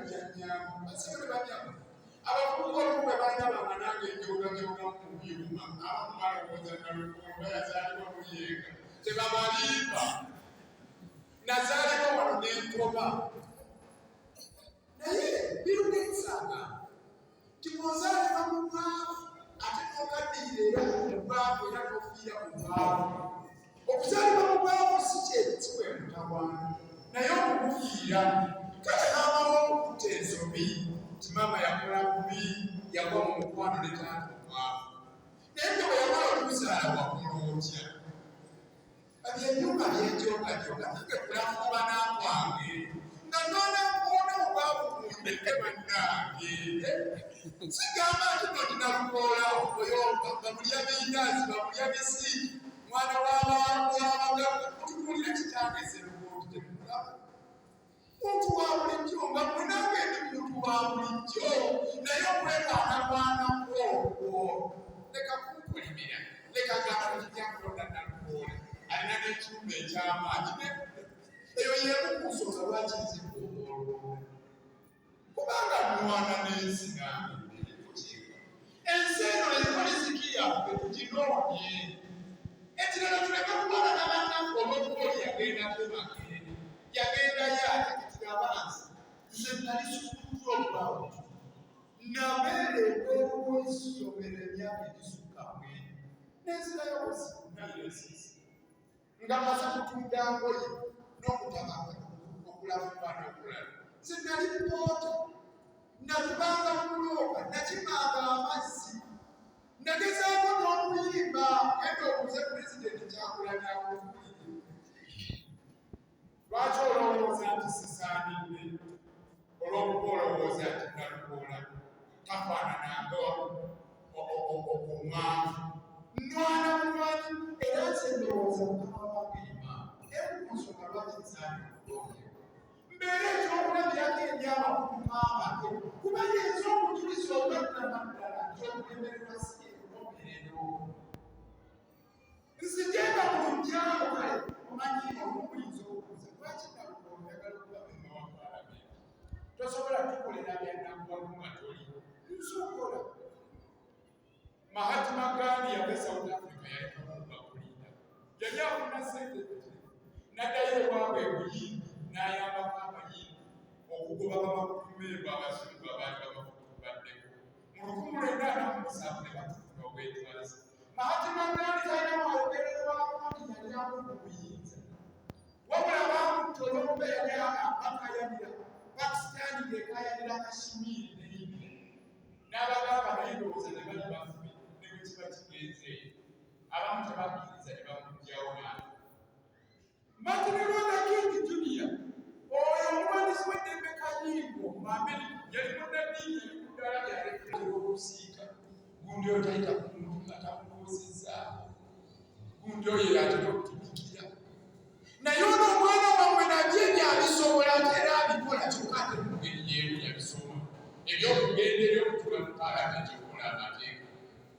byanyamu basebe banyamu abavubuka olumu banyama nange njoga mu byuma abamu balowooza nalukulu yazaalibwa muyenga tebabaliipa nazaalibwa wano n'enkoba naye birugensanga timozaalibwa mu bwavu ate n'okaddiira era mubwavu era n'ofiira mu bwavu okuzaalibwa mu bwavu si kyekisiwa emutawaana naye okumufiira kale n'abamu okukutta ensobi ti maama yakola bubi yagwa mu mukwano ne taata omwavu naye nga bwe yamala okuzaala wakola otya ebyenyumba byenjogajoga nange kulafuba nakwange nga nonakuona obwavu kundeke bannange sigamba nti nodinalukoola oyoga bamulya bindazi bamulya bisiiki mwana wabagaga otukulire kitange serubuuti temukulaba muntu wa bulijjo nga mwenange ndi muntu wa bulijjo naye okwekaanakwanako okwo leka kunkulimira leka gamba kijjakulonda nalukoola alina n'ekyumba ekyamaanyi eyo yeekukuusoza lwaki nzikuolwo kubanga mwana n'ensi nange ensi eno ezikoliziki yaffe tuginoonye ekirala tuleke kubala nabannaffe olw'okuboli yagenda kubake yagendayo ate kitirabansi nze nali sukuluza okulawo nabeera ebweruw'essomero emyaka egisukka mwene n'enzirayo osinayesisi nga maze kutunda ngoye n'okutabaka okulafuba n'okulala nze nali poota natubanga mulooka nakimanga amazzi nagezaako n'okuyimba genda obuze pulezidenti Kyagulanyi akuvulire lwaki olowooza nti sisaanidde olw'okuba olowooza nti nalukoola tafaanananga omwanvu nwana mulwanyi era nze ndowooza mukama wabirima ekunsonga lwaki nsaanidde okulonda mbeera ekyokulabirako ebyamakulu maamake kuba yinza okujuliza olwannamaddala nti okulemererwa si enkomerero nzigenda mu lujjango kale omanyi olumuyinza okubuuza lwaki nalukoola oyagala okuba mema wa paalamenti tosobola tukolera byannaggwamu nga toli nsobola Mahatma Gandhi yava South Africa yalekamu bakulinda yali afuna sente naddayo ewaabwe ebuyimbi n'ayambako abayimbi okugoba babakumeerwa abazungu abaali babafutubaddeko mu 1907 ne batufuna obwetwaze Mahatma Gandhi talina mwogererwako nti yali amu buyinza wabula bamutta olw'okuba yali bakayanira Pakisitaani gekayanira Kashmiri ne India n'abagamba naye ndowooza ne bali bafume ne bwe kiba kigenzeeyo abamu tebakkiriza ne bamuggyawo naye Martin Luther King Jr. oyo omuwandiisi w'eddembe Kayingo mu Amerika yali munnaddiini yali ku ddala lyaleetera okusiika gundi oyo tayita ku muntu nga tamulowoozezzaako gundi oyo yatera okutumikira naye ono omwana wammwe nabyo ebyabisobola ate era abikola kyokka ate mu ngeri yeemu yabisoma ebyokugendera okutula mu paalamenti okukola amateeka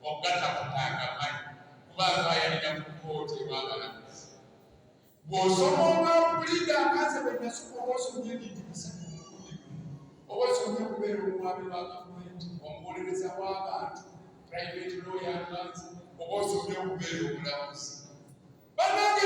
okugatta kutangamanyi kubanga ayalina ku kkooti ew'abalamuzi bw'osoma obwakulinda akaze bwe nasoma oba osomye ebintu bisatu oba osomye okubeera omwami wa gavumenti omuwolereza w'abantu private lawyer nganzi oba osomye okubeera omulamuzi bannange